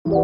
Sebelum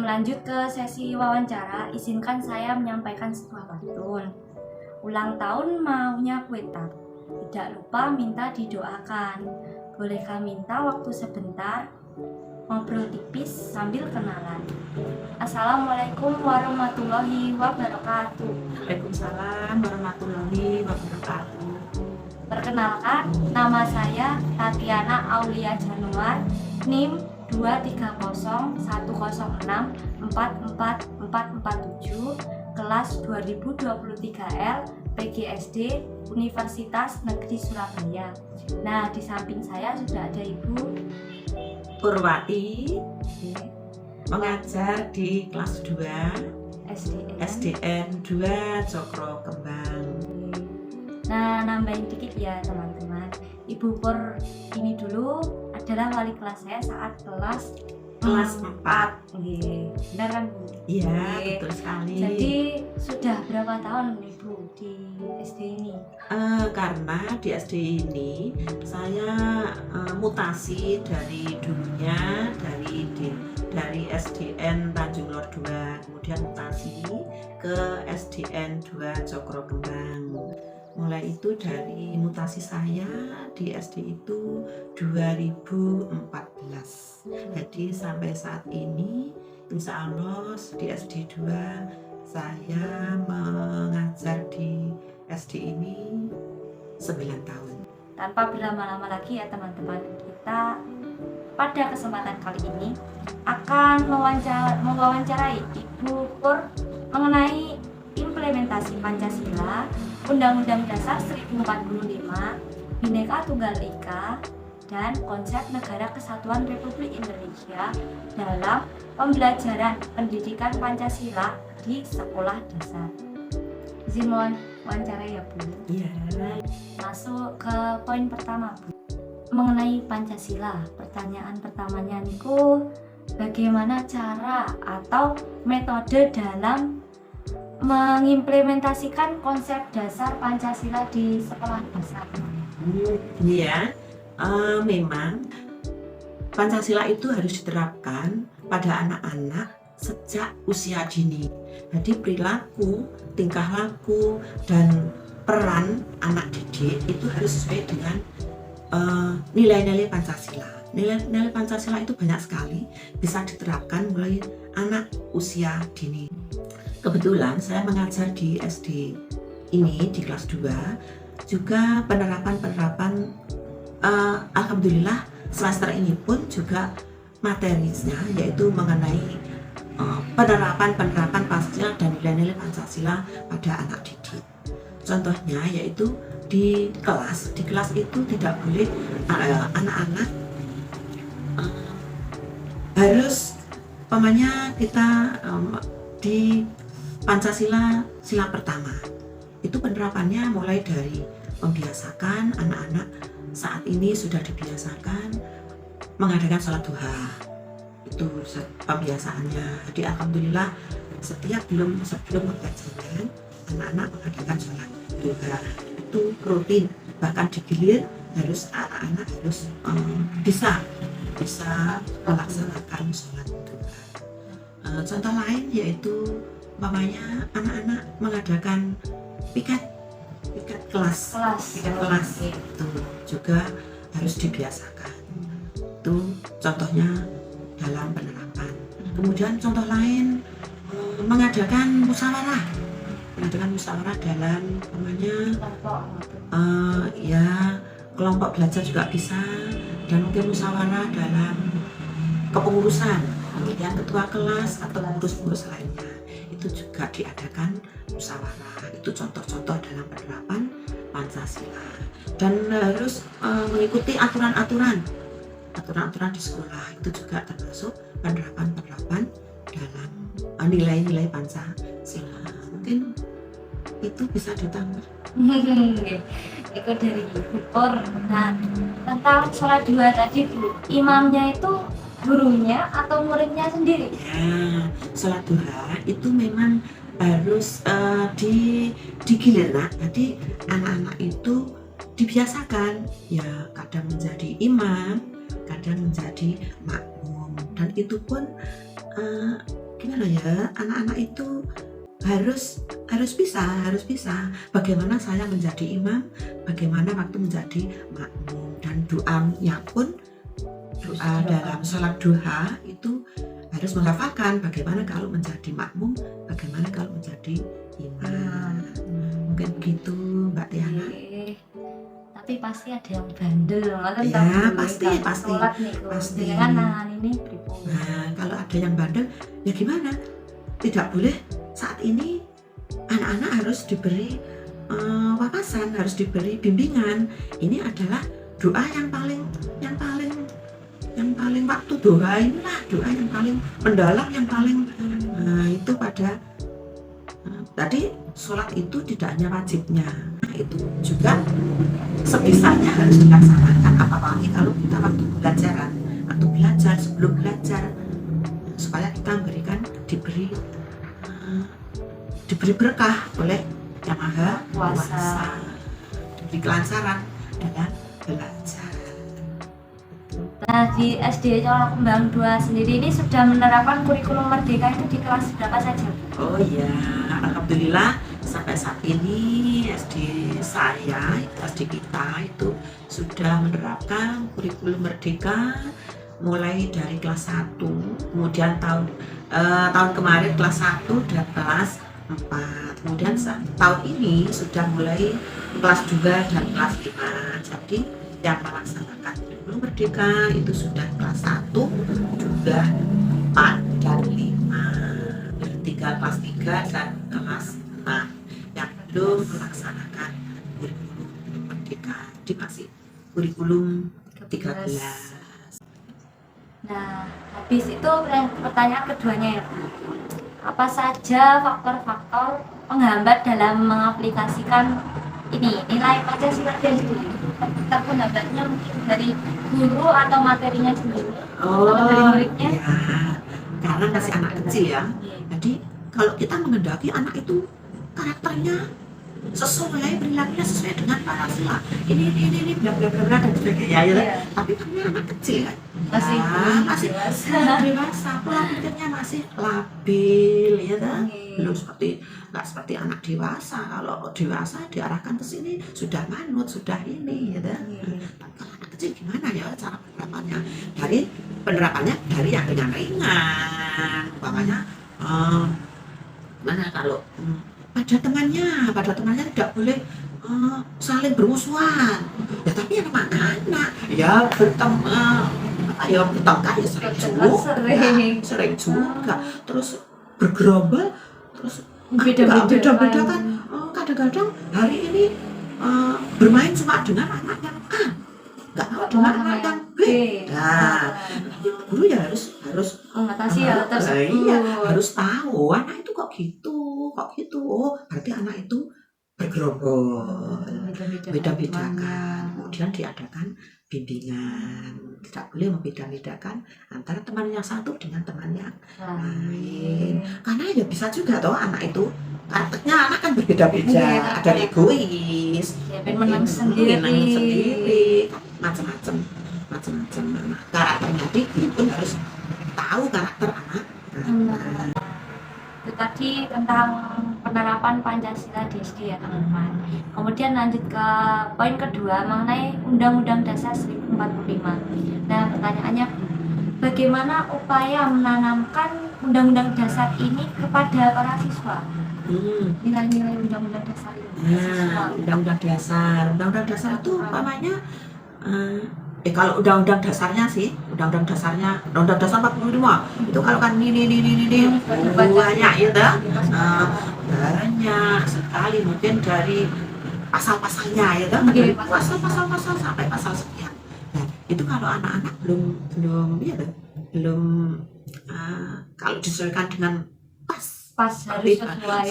lanjut ke sesi wawancara, izinkan saya menyampaikan sebuah pantun. Ulang tahun maunya kue tart, tidak lupa minta didoakan. Bolehkah minta waktu sebentar, ngobrol tipis sambil kenalan. Assalamualaikum warahmatullahi wabarakatuh. Waalaikumsalam warahmatullahi wabarakatuh. Perkenalkan, nama saya Tatiana Aulia Januar, NIM 23061064447, kelas 2023L, PGSD Universitas Negeri Surabaya. Nah, di samping saya sudah ada Ibu Purwati, mengajar di kelas 2 SDN 2 Cokro Kembang. Nah, nambahin dikit ya teman-teman. Ibu Pur ini dulu adalah wali kelas saya saat kelas 4. Benar kan Bu? Iya, betul sekali. Jadi sudah berapa tahun Ibu di SD ini? Karena di SD ini saya mutasi dari dulunya dari SDN Tanjung Lor 2, kemudian mutasi ke SDN 2 Cokro Kembang. Mulai itu dari mutasi saya di SD itu 2014. Jadi sampai saat ini insya Allah di SD 2 saya mengajar di SD ini 9 tahun. Tanpa berlama-lama lagi ya teman-teman, kita pada kesempatan kali ini akan mewawancarai Ibu Pur mengenai implementasi Pancasila, Undang-Undang Dasar 1045, Bhinneka Tunggal Ika, dan konsep Negara Kesatuan Republik Indonesia dalam pembelajaran pendidikan Pancasila di sekolah dasar. Izin wawancara ya Bu. Iya. Masuk ke poin pertama Bu. Mengenai Pancasila, pertanyaan pertamanya niku, bagaimana cara atau metode dalam mengimplementasikan konsep dasar Pancasila di sekolah dasar? Iya, memang Pancasila itu harus diterapkan pada anak-anak sejak usia dini. Jadi perilaku, tingkah laku, dan peran anak didik itu harus sesuai dengan nilai-nilai Pancasila. Nilai-nilai Pancasila itu banyak sekali, bisa diterapkan mulai anak usia dini. Kebetulan saya mengajar di SD ini di kelas 2, juga penerapan alhamdulillah semester ini pun juga materinya yaitu mengenai penerapan Pancasila dan nilai-nilai Pancasila pada anak didik. Contohnya yaitu di kelas itu tidak boleh anak-anak harus pamannya kita di Pancasila sila pertama itu penerapannya mulai dari membiasakan anak-anak saat ini sudah dibiasakan mengadakan sholat duha, itu pembiasaannya. Jadi alhamdulillah sebelum pengajian anak-anak mengadakan sholat duha itu rutin, bahkan digilir anak-anak harus bisa melaksanakan sholat duha. Contoh lain yaitu umpamanya anak-anak mengadakan piket kelas itu juga harus dibiasakan. Itu contohnya dalam penerapan. Kemudian contoh lain mengadakan musyawarah dalam kelompok belajar juga bisa, dan mungkin musyawarah dalam kepengurusan, kemudian ketua kelas atau pengurus lainnya itu juga diadakan musyawarah. Itu contoh-contoh dalam penerapan Pancasila, dan harus mengikuti aturan-aturan di sekolah. Itu juga termasuk penerapan dalam nilai-nilai Pancasila. Mungkin itu bisa ditambah. Itu dari Pur. Nah, tentang sholat duha tadi Bu, imamnya itu gurunya atau muridnya sendiri? Ya, sholat duha itu memang harus digilir, nak. Jadi anak-anak itu dibiasakan, ya kadang menjadi imam, kadang menjadi makmum, dan itu pun gimana ya, anak-anak itu harus bisa bagaimana saya menjadi imam, bagaimana waktu menjadi makmum, dan doanya pun doa dalam sholat duha itu harus menghafalkan bagaimana kalau menjadi makmum, bagaimana kalau menjadi imam. Mungkin begitu Mbak Tiana. Tapi pasti ada yang bandel, Ya pasti. Dengan ini Nah, kalau ada yang bandel ya gimana? Tidak boleh. Saat ini anak-anak harus diberi wawasan, harus diberi bimbingan. Ini adalah doa yang paling waktu doa inilah doa yang paling mendalam, yang paling itu pada tadi sholat itu tidak hanya wajibnya, itu juga sebisanya harus dilaksanakan, apalagi kalau kita waktu belajar sebelum belajar, supaya kita diberi berkah oleh Yang Maha Kuasa, diberi kelancaran dalam belajar. Nah, di SD Colo Kembang 2 sendiri ini sudah menerapkan kurikulum merdeka itu di kelas berapa saja? Oh iya, alhamdulillah sampai saat ini SD kita itu sudah menerapkan kurikulum merdeka mulai dari kelas 1, kemudian tahun kemarin kelas 1 dan kelas 4, kemudian tahun ini sudah mulai kelas 2 dan kelas 5. Jadi yang melaksanakan kurikulum merdeka itu sudah kelas 1, juga 4 dan 5. Tinggal kelas 3 dan kelas 6 yang belum melaksanakan kurikulum merdeka. Jadi masih kurikulum 13. Nah, habis itu pertanyaan keduanya ya, apa saja faktor-faktor penghambat dalam mengaplikasikan ini nilai Pancasila sendiri? Faktor penghambatnya mungkin dari guru atau materinya sendiri, atau dari muridnya? Ya, karena masih anak kecil ya. Jadi kalau kita menghendaki anak itu karakternya sesuai, perilakunya sesuai dengan Pancasila, ini bla bla bla dan sebagainya ya. Tapi kan anak kecil kan, masih dewasa, pola pikirnya masih labil ya kan, belum nggak seperti anak dewasa. Kalau dewasa diarahkan ke sini sudah manut, sudah ini ya kan. Tapi kalau anak kecil gimana ya cara penerapannya dari yang ringan, umpamanya mana kalau pada temannya tidak boleh saling bermusuhan. Ya tapi anak-anak ya bertengkar ya sering juga, terus bergerombol, terus beda-beda kan. Kadang-kadang hari ini bermain cuma dengan anak yang A, nggak mau dengan anak yang B. Nah, guru ya harus mengatasi hal tersebut. Iya, harus tahu anak itu kok gitu. Oh, berarti anak itu bergerombol, beda-beda kan. kemudian diadakan bimbingan. Tidak boleh membeda-bedakan antara teman yang satu dengan teman yang lain. Karena ya bisa juga toh anak itu karakternya anak kan berbeda-beda. Iya. Ada yang egois, Ya, menang sendiri. macam-macam. Nah, karakternya Diki pun harus tahu karakter anak. Itu tadi tentang penerapan Pancasila di SD ya teman-teman. Kemudian lanjut ke poin kedua mengenai Undang-Undang Dasar 1045. Nah, pertanyaannya, bagaimana upaya menanamkan Undang-Undang Dasar ini kepada para siswa? Nilai-nilai Undang-Undang Dasar ini. Nah, Undang-Undang Dasar itu umpamanya kalau Undang-Undang Dasarnya Undang-Undang Dasar 45 itu kalau kan ini banyak ya banyak sekali, mungkin dari pasal-pasalnya ya pasal-pasal sampai pasal sekian. Nah, itu kalau anak-anak belum kalau disesuaikan dengan pas harus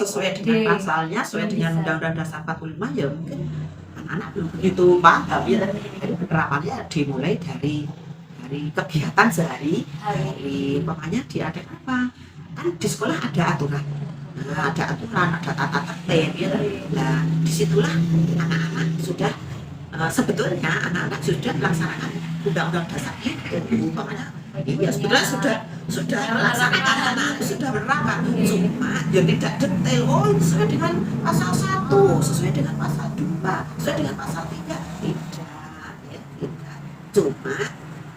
sesuai dengan pasalnya, sesuai dengan Undang-Undang Dasar 45 ya mungkin anak belum begitu paham ya. Jadi penerapannya dimulai dari kegiatan sehari-hari. Umpamanya diadakan apa? Kan di sekolah ada aturan. Ada tata tertib ya. Nah, disitulah anak-anak sudah sebetulnya anak-anak sudah melaksanakan Undang-Undang Dasar itu. Umpamanya iya sebetulnya sudah melaksanakan, anak-anak sudah menerapkan, cuma ya tidak detail. Oh, sesuai dengan pasal 1, sesuai dengan pasal 2, sesuai dengan pasal 3, tidak. Cuma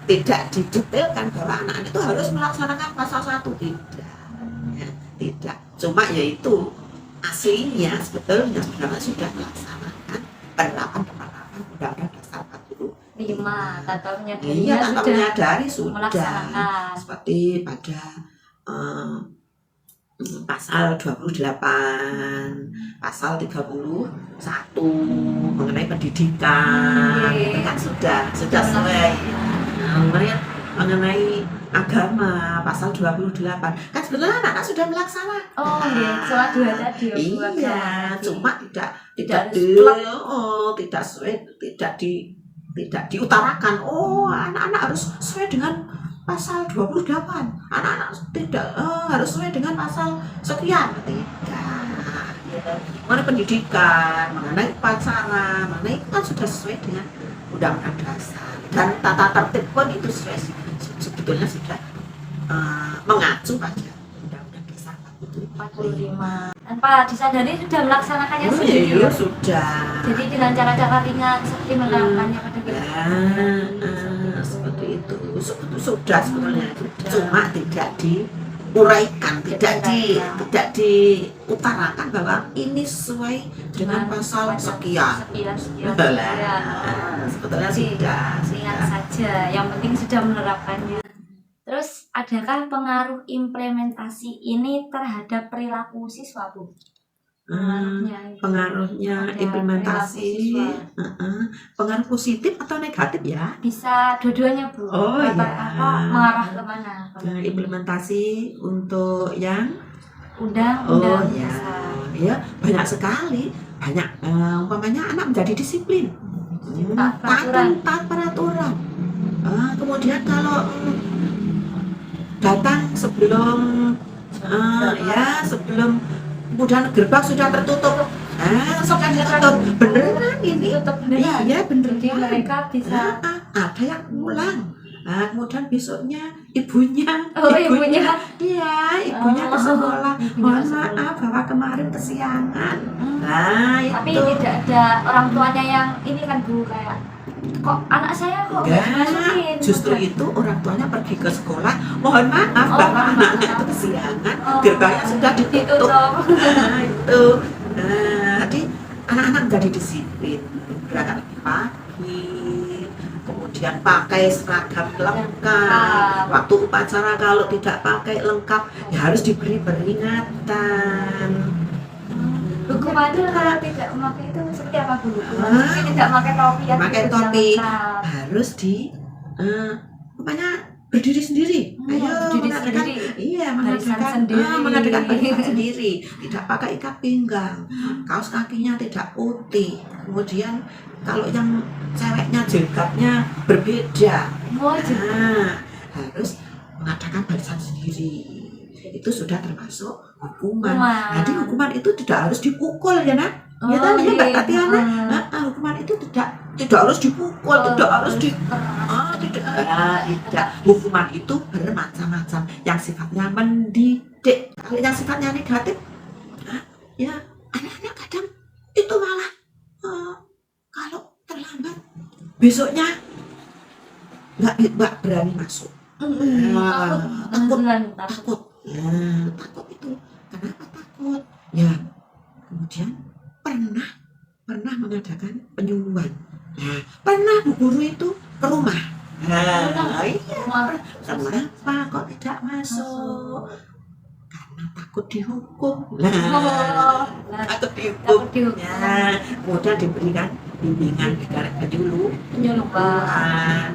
tidak didetailkan bahwa anak-anak itu harus melaksanakan pasal 1, tidak. Cuma yaitu aslinya sebetulnya sudah melaksanakan penerapan Undang-Undang Dasar 5 tanpa menyadari. Iya, tanpa menyadari sudah melaksanakan. seperti pada pasal 28, pasal 31 mengenai pendidikan, itu kan sudah sesuai. Mengenai agama pasal 28 kan sebetulnya anak-anak sudah melaksanakan. Oh iya, sholat 2 tadi. Iya, cuma tidak diutarakan. Oh, anak-anak harus sesuai dengan pasal 28. Anak-anak tidak harus sesuai dengan pasal sekian. Tidak. Mengenai pendidikan, mengenai upacara, mengenai kan sudah sesuai dengan Undang-Undang Dasar. Dan tata tertib pun itu sebetulnya sudah mengacu pada Undang-Undang Dasar 45. Tanpa disadari sudah melaksanakannya sendiri. Iya, sudah. Jadi dengan cara-cara ringan seperti menerapkannya pada kita. Seperti itu. Sudah sebetulnya. Cuma tidak diuraikan, tidak diutarakan bahwa ini sesuai dengan pasal sekian. Sebetulnya sudah. Ingat saja, yang penting sudah menerapkannya. Terus adakah pengaruh implementasi ini terhadap perilaku siswa, Bu? Pengaruhnya implementasi pengaruh positif atau negatif ya? Bisa dua-duanya, Bu. Oh iya. Mengarah kemana? Implementasi untuk yang undang-undang ya banyak sekali. Banyak umpamanya anak menjadi disiplin, taat peraturan. Kemudian kalau datang sebelum kemudian gerbang sudah tertutup, sudah ditutup beneran ini, iya beneran. Jadi mereka bisa ada yang pulang, kemudian besoknya ibunya ke sekolah, mohon maaf bahwa kemarin kesiangan. Tapi tidak ada orang tuanya yang ini kan, Bu, kayak kok anak saya kok dimasukin. Justru itu orang tuanya pergi ke sekolah, mohon maaf bahwa anaknya itu kesiangan, gerbangnya sudah ditutup. Itu jadi anak-anak menjadi disiplin, berangkat pagi, kemudian pakai seragam lengkap. Waktu upacara kalau tidak pakai lengkap ya harus diberi peringatan. Hukumannya kalau tidak memakai itu seperti apa, Bu? Tidak pakai topi. Pakai topi harus umpamanya berdiri sendiri. Ayo berdiri mengadakan, sendiri. iya Barisan sendiri. mengadakan barisan sendiri. Tidak pakai ikat pinggang, kaos kakinya tidak putih. Kemudian kalau yang ceweknya jilbabnya berbeda, Oh, harus mengadakan barisan sendiri. Itu sudah termasuk hukuman. Hukuman. Jadi hukuman itu tidak harus dipukul ya nak. Ya Oh, tadi Mbak iya. Tatiana, hukuman itu tidak harus dipukul, tidak harus tidak. Hukuman itu bermacam-macam. Yang sifatnya mendidik, kalau yang sifatnya negatif, ya anak-anak kadang itu malah kalau terlambat besoknya nggak berani masuk. Takut. Nah, takut itu kenapa takut? Ya, kemudian pernah mengadakan penyuluhan. Nah, pernah Bu Guru itu ke rumah. Nah, iya. Kenapa kok tidak masuk? Karena takut dihukum. Takut dihukum. Ya, kemudian diberikan bimbingan penyuluhan.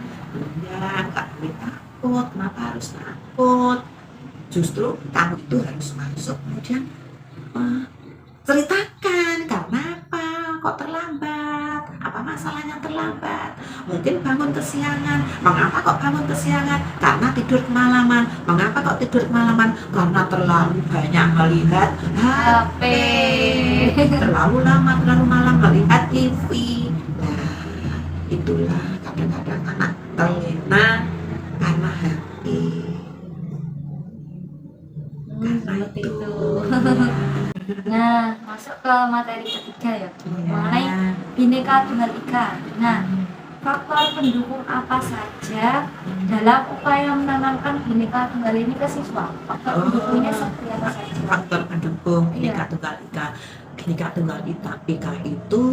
Ya, nggak boleh takut. Kenapa harus takut? Justru kamu itu harus masuk, kemudian ceritakan karena apa kok terlambat, apa masalahnya terlambat, mungkin bangun kesiangan. Mengapa kok bangun kesiangan? Karena tidur kemalaman. Mengapa kok tidur kemalaman? Karena terlalu banyak melihat HP, terlalu malam melihat TV. Nah, itulah kadang-kadang anak terlena karena HP. Seperti itu. Nah, masuk ke materi ketiga ya, mengenai Bhinneka Tunggal Ika. Nah, faktor pendukung apa saja dalam upaya menanamkan Bhinneka Tunggal ini ke siswa? Faktor pendukungnya seperti apa saja? Faktor pendukung Bhinneka Tunggal Ika. Bhinneka Tunggal Ika itu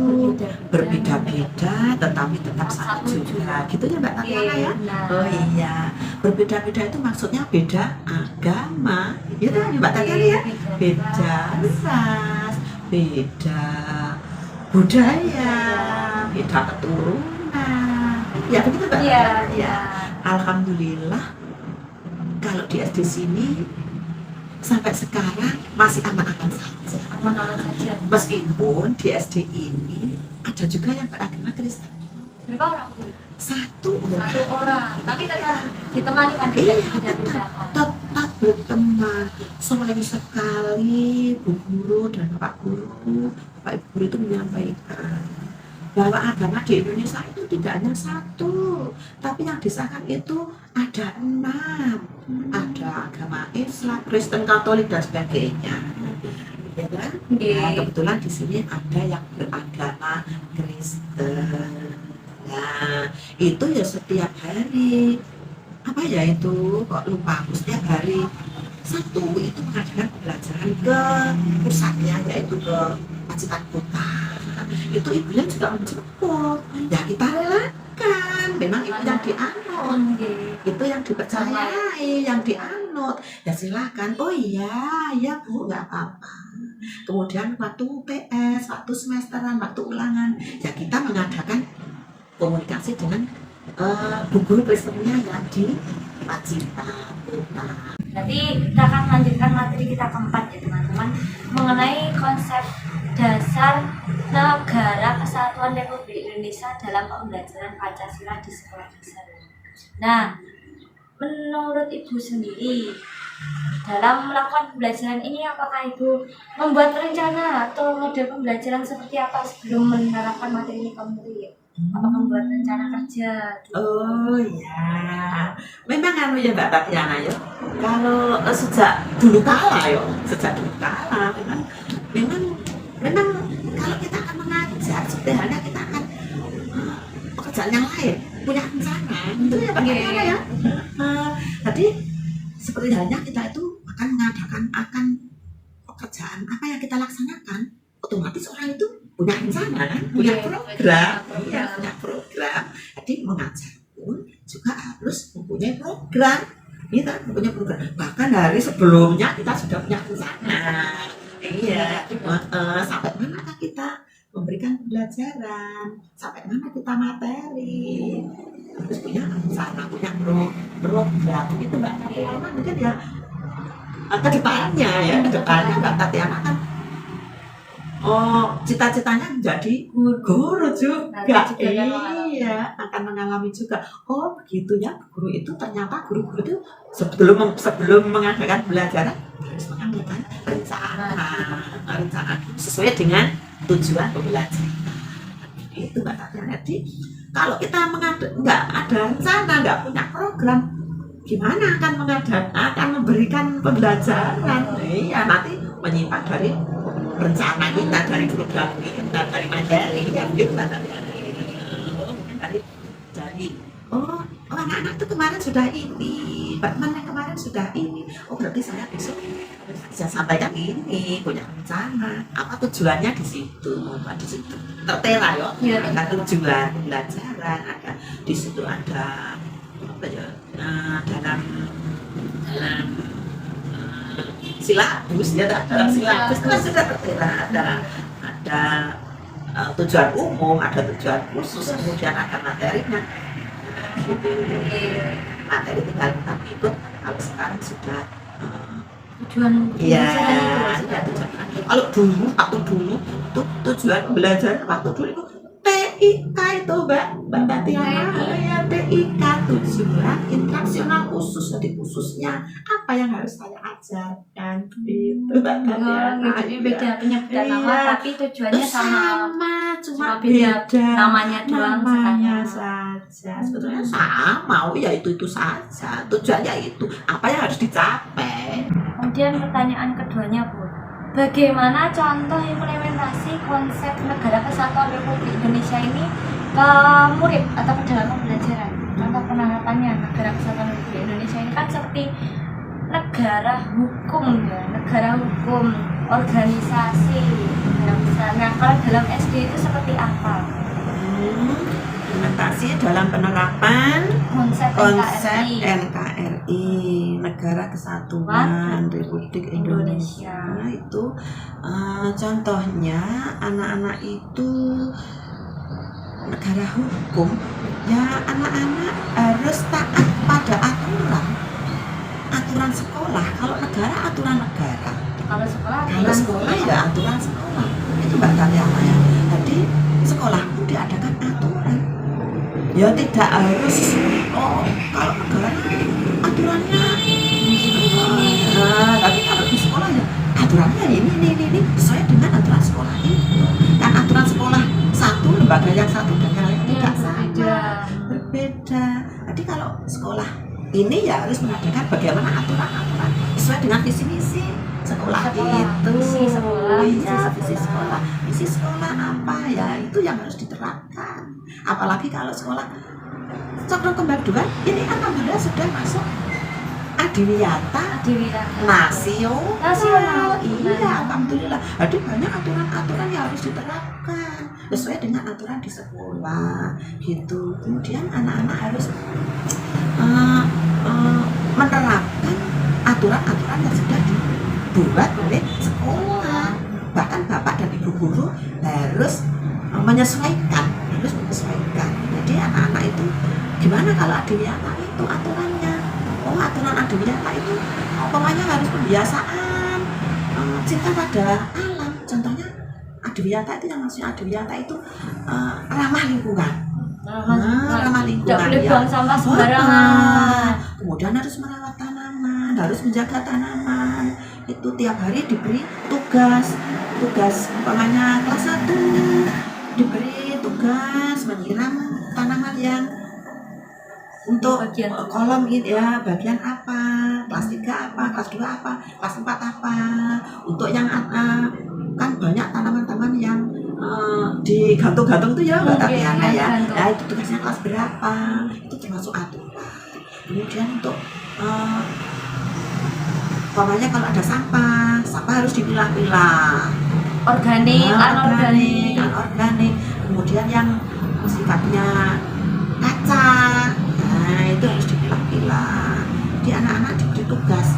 berbeda-beda tetapi tetap satu juga. Gitu ya Mbak Tatiana ya? Oh iya. Berbeda-beda itu maksudnya beda agama. Gitu ya Mbak Tatiana ya? Beda ras, beda budaya, beda keturunan. Ya begitu Mbak Tatiana? Ya. Alhamdulillah kalau di SD sini sampai sekarang masih aman-aman saja. Meskipun di SD ini ada juga yang beragama Kristen. Berapa orang? Satu orang. Tapi tetap ditemani kan? Iya, tetap berteman. Selain sekali Bu Guru dan Bapak Guru, Bapak Ibu Guru itu menyampaikan bahwa agama di Indonesia itu tidak hanya satu, tapi yang disahkan itu ada 6. Ada agama Islam, Kristen, Katolik dan sebagainya. Ya kan? Nah, kebetulan di sini ada yang beragama Kristen. Nah, itu ya setiap hari apa ya itu kok lupa aku, setiap hari Sabtu itu mengadakan pembelajaran ke pusatnya, yaitu ke Pacitan Kota. Itu ibunya juga menjemput, ya kita relakan, memang itu yang dianut, itu yang dipercayai, yang dianut, ya silakan. Oh iya, ya Bu, nggak apa-apa. Kemudian waktu UTS, waktu semesteran, waktu ulangan, ya kita mengadakan komunikasi dengan Bu Guru Kristennya yang di Pacitan Kota. Nanti kita akan lanjutkan materi kita keempat ya teman-teman, mengenai konsep dasar Negara Kesatuan Republik Indonesia dalam pembelajaran Pancasila di sekolah dasar. Nah, menurut Ibu sendiri dalam melakukan pembelajaran ini, apakah Ibu membuat rencana atau model pembelajaran seperti apa sebelum menerapkan materi ini kembali? Apakah membuat rencana kerja? Oh ya, memang anu ya Mbak Tatiana ya. Kalau sejak dulu kala memang kalau kita akan mengajar, seperti halnya kita akan pekerjaan yang lain, punya rencana, itu ya Mbak Tatiana ya. Jadi seperti halnya kita itu akan mengadakan pekerjaan apa yang kita laksanakan, otomatis orang itu punya rencana kan, punya program. Jadi mengajar pun juga harus mempunyai program, kita mempunyai program. Bahkan hari sebelumnya kita sudah punya rencana. Iya, sampai mana kita memberikan pembelajaran sampai mana kita materi, terus punya rencana, punya program gitu Mbak Tatiana. Mungkin ya ke depannya Mbak Tatiana kan cita-citanya menjadi guru juga. Iya, akan mengalami juga. Oh, begitu ya, guru itu ternyata guru-guru itu sebelum mengadakan pembelajaran harus mengadakan rencana sesuai dengan tujuan pembelajaran. Itu Mbak Tatiana. Jadi kalau kita nggak ada rencana, nggak punya program, gimana akan memberikan pembelajaran? Iya, nanti menyimpang dari rencana kita, dari program kita, dari materi yang kita dari anak-anak itu kemarin sudah ini, Batman yang kemarin sudah ini. Oh, berarti saya besok saya sampaikan ini, punya rencana. Apa tujuannya di situ? Di situ tertera ya. Ada tujuan pembelajaran, ada di situ ada apa ya? Dalam silabus ya, dalam silabus kan sudah tertera ada tujuan umum, ada tujuan khusus, kemudian ada materinya. Materi tinggal kita ikut. Kalau sekarang sudah tujuan kalau dulu tuh tujuan belajar waktu dulu itu TIK itu Mbak Tatiana, ya TIK, tujuan instruksional khusus. Jadi khususnya apa yang harus saya ajarkan itu Mbak Tatiana. Jadi beda penyebutan nama tapi tujuannya sama, cuma beda namanya doang saja. Sebetulnya sama, ya itu saja. Tujuannya itu apa yang harus dicapai. Kemudian pertanyaan keduanya Bu, bagaimana contoh implementasi konsep Negara Kesatuan Republik Indonesia ini ke murid atau ke dalam pembelajaran? Contoh penerapannya Negara Kesatuan Republik Indonesia ini kan seperti negara hukum ya, negara hukum, organisasi, negara besar. Nah, kalau dalam SD itu seperti apa? Implementasi dalam penerapan konsep NKRI, Negara Kesatuan Republik Indonesia. Nah, itu contohnya anak-anak itu negara hukum, ya anak-anak harus taat pada aturan sekolah. Kalau negara aturan negara, kalau sekolah ya aturan sekolah. Itu Mbak Tatiana ya. Jadi sekolah pun diadakan aturan. Ya tidak harus kalau negara aturannya tapi kalau di sekolah ya aturannya ini sesuai dengan aturan sekolah itu. Kan aturan sekolah satu, lembaga yang satu dan yang lain tidak sama, berbeda. Jadi kalau sekolah ini ya harus mengadakan bagaimana aturan-aturan sesuai dengan visi misi sekolah itu. Visi sekolah apa ya, itu yang harus diterapkan. Apalagi kalau sekolah Cokro Kembar 2 ini alhamdulillah sudah masuk Adiwiyata nasional. Iya, alhamdulillah. Jadi banyak aturan-aturan yang harus diterapkan sesuai dengan aturan di sekolah gitu. Kemudian anak-anak harus menerapkan aturan-aturan yang sudah dibuat oleh sekolah. Bahkan bapak dan ibu guru harus menyesuaikan. Jadi anak-anak itu gimana kalau Adiwiyata itu aturannya? Aturan Adiwiyata itu pokoknya harus pembiasaan cinta pada alam. Contohnya Adiwiyata itu, yang maksudnya Adiwiyata itu ramah lingkungan. Ramah lingkungan. Tidak boleh buang sampah sembarangan. Kemudian harus merawat tanaman, harus menjaga tanaman. Itu tiap hari diberi tugas umpamanya kelas 1 diberi tugas menyiram tanaman yang untuk kolom gitu ya, bagian apa, kelas 3 apa, kelas 2 apa, kelas 4 apa. Untuk yang kan banyak tanaman-tanaman yang digantung-gantung tuh ya Mbak Tatiana ya. Ya itu tugasnya kelas berapa, itu termasuk aturan. Kemudian untuk pokoknya kalau ada sampah harus dipilah-pilah. Organik, anorganik. Kemudian yang sifatnya kaca, nah itu harus dipilah-pilah. Jadi anak-anak diberi tugas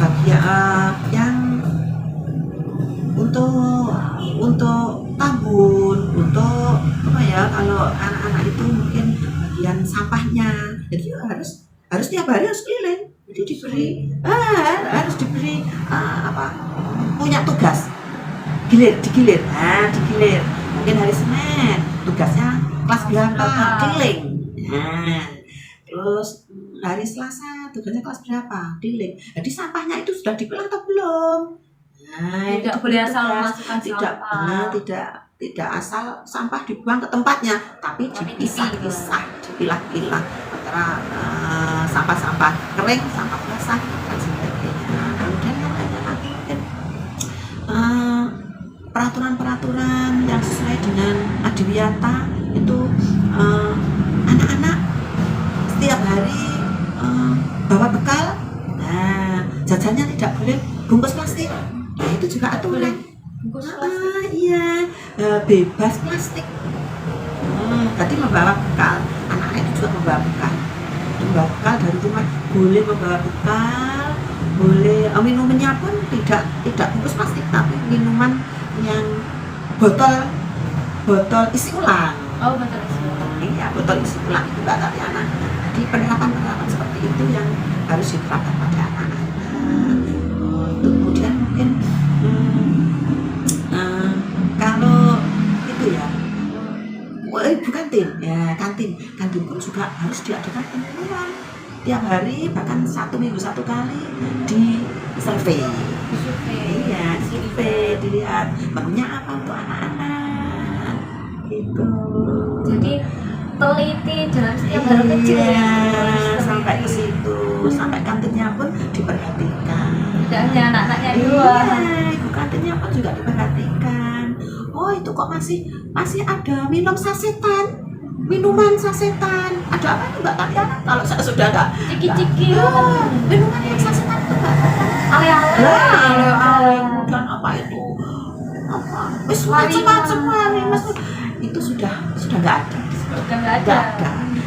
bagian yang untuk tahun ya kalau anak-anak itu mungkin bagian sampahnya, jadi harus tiap hari harus keliling, jadi harus diberi punya tugas digilir, mungkin hari Senin tugasnya kelas berapa keliling, terus hari Selasa tugasnya kelas berapa keliling, jadi sampahnya itu sudah dipilah atau belum. Tidak boleh asal memasukkan sampah. Tidak asal sampah dibuang ke tempatnya, tapi dipisah-pisah, dipilah-pilah antara sampah-sampah kering, sampah basah dan sebagainya. Kemudian yang lainnya lagi mungkin peraturan-peraturan yang sesuai dengan adiwiyata itu, anak-anak setiap hari bawa bekal, jajannya tidak boleh bungkus plastik. Nah, itu juga aturan. Iya, bebas plastik. Tadi membawa bekal, anak-anak itu juga membawa bekal. Membawa bekal dari rumah boleh membawa bekal, boleh minumannya pun tidak bungkus plastik, tapi minuman yang botol isi ulang. Oh, botol isi ulang. Iya, botol isi ulang itu Mbak Tatiana. Jadi penerapan seperti itu yang harus diterapkan pada anak-anak. Kemudian mungkin kalau itu ya, ibu kantin pun juga harus diadakan pengumuman tiap hari, bahkan 1 minggu 1 kali di survei. Iya, survei, dilihat menunya apa untuk anak-anak gitu. Jadi teliti dalam setiap hal kecil sampai ke situ, sampai kantinnya pun diperhatikan. Tidak hanya anak-anaknya doang. Iya, ibu kantinnya pun juga diperhatikan. Oh, itu kok masih ada minuman sasetan. Ada apa itu Mbak Tatiana? Kalau saya sudah enggak Ciki-ciki. Minuman yang sasetan itu Mbak Tatiana. Ale-ale. Dan apa itu? Macam-macam. Itu sudah enggak ada. Sudah enggak ada.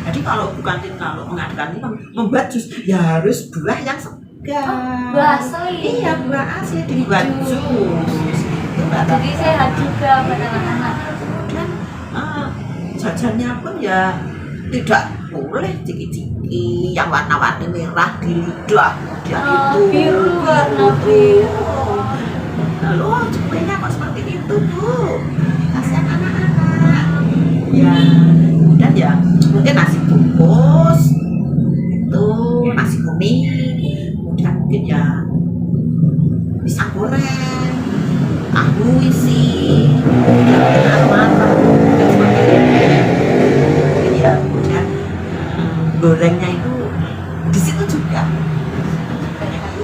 Jadi kalau mengadakan minum, membuat jus ya harus buah yang segar. Buah asli. Iya, buah asli dibuat jus. Jadi sehat juga buat anak-anak. Kemudian jajannya pun ya tidak boleh ciki-ciki yang warna-warni merah di lidah, kemudian itu warna biru. Lalu sebenarnya kok seperti itu Bu, kasihan anak-anak ya. Kemudian ya mungkin nasi bungkus itu, nasi kuning, kemudian mungkin ya pisang goreng, tahu isi, dan sebagainya. Ya, kemudian gorengnya itu di situ juga.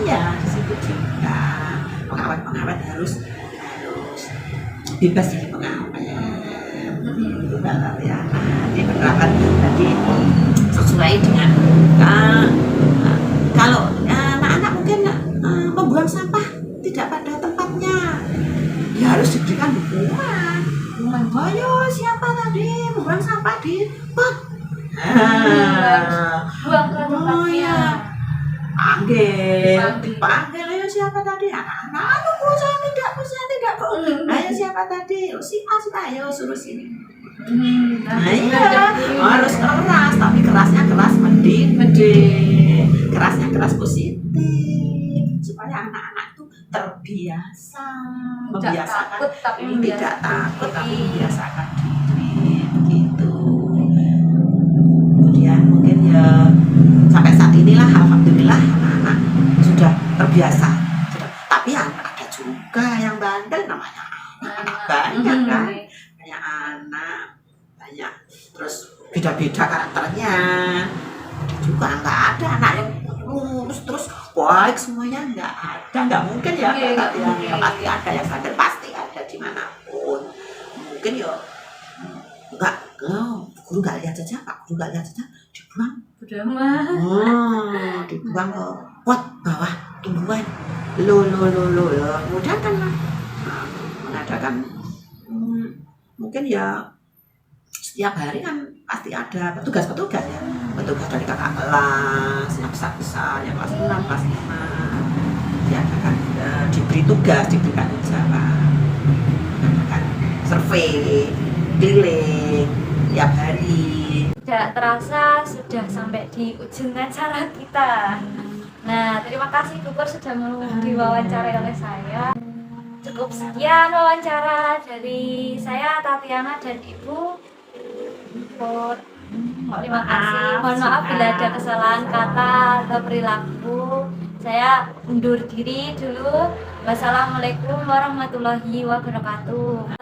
Iya, di situ juga. Pengawet harus bebas dari pengawet. Itu ya. Jadi penerapan tadi sesuai dengan kalau anak-anak mungkin membuang sampah tidak pada tempatnya, ya harus diberikan dukungan. Ayo, siapa tadi membuang sampah di pot? Buang ke tempatnya. Dipanggil, ayo siapa tadi? Anak-anak, aduh, saya tidak. Ayo siapa tadi? Si A, ayo suruh sini. Iya, harus keras, tapi kerasnya keras mendidik, kerasnya keras positif, supaya anak-anak itu terbiasa, tidak takut tapi membiasakan diri, begitu. Kemudian mungkin ya sampai saat inilah alhamdulillah anak-anak sudah terbiasa. Tapi ada juga yang bandel, namanya anak banyak kan, banyak, terus beda-beda karakternya. Ada juga nggak ada anak yang lurus terus baik semuanya, nggak mungkin ya. Pasti ada yang bandel, pasti ada dimanapun. Mungkin ya nggak, guru nggak lihat saja, Pak Guru nggak lihat saja, dibuang dibuang ke pot bawah tumbuhan. Lo kemudian kan mengadakan mungkin ya setiap hari kan pasti ada petugas ya, petugas dari kakak kelas yang besar yang kelas 6, kelas 5 diadakan, diberi tugas, diberikan ujian, mengadakan survei, keliling, tiap hari. Tidak terasa sudah sampai di ujung acara kita. Nah, terima kasih Bu Pur sudah mau diwawancarai oleh saya. Cukup sekian wawancara dari saya, Tatiana dan Ibu Pur. Terima kasih. Mohon maaf bila ada kesalahan kata atau perilaku. Saya undur diri dulu. Wassalamualaikum warahmatullahi wabarakatuh.